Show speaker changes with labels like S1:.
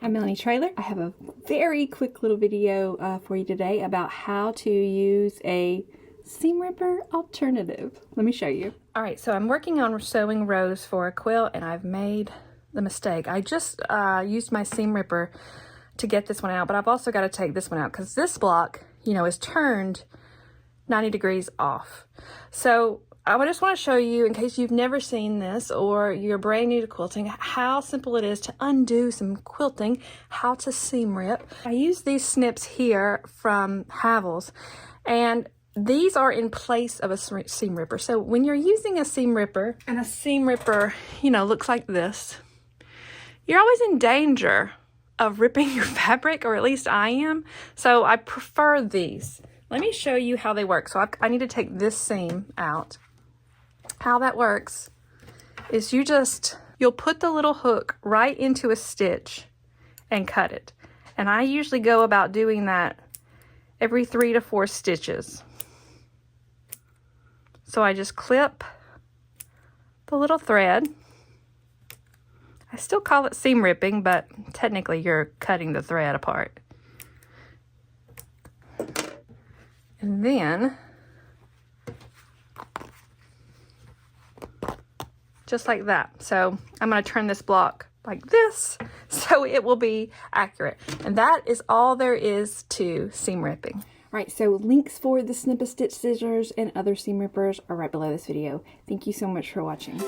S1: I'm Melanie Traylor. I have a very quick little video for you today about how to use a seam ripper alternative. Let me show you. Alright, so I'm working on sewing rows for a quilt and I've made the mistake. I just used my seam ripper to get this one out, but I've also got to take this one out because this block, you know, is turned 90 degrees off. So I just want to show you, in case you've never seen this or you're brand new to quilting, how simple it is to undo some quilting, how to seam rip. I use these snips here from Havel's, and these are in place of a seam ripper. So when you're using a seam ripper, and a seam ripper, you know, looks like this, you're always in danger of ripping your fabric, or at least I am. So I prefer these. Let me show you how they work. So I need to take this seam out. How that works is you'll put the little hook right into a stitch and cut it. And I usually go about doing that every 3 to 4 stitches. So I just clip the little thread. I still call it seam ripping, but technically you're cutting the thread apart. And then, just like that. So I'm going to turn this block like this so it will be accurate. And that is all there is to seam ripping. Right, so links for the Snip-a-stitch scissors and other seam rippers are right below this video. Thank you so much for watching.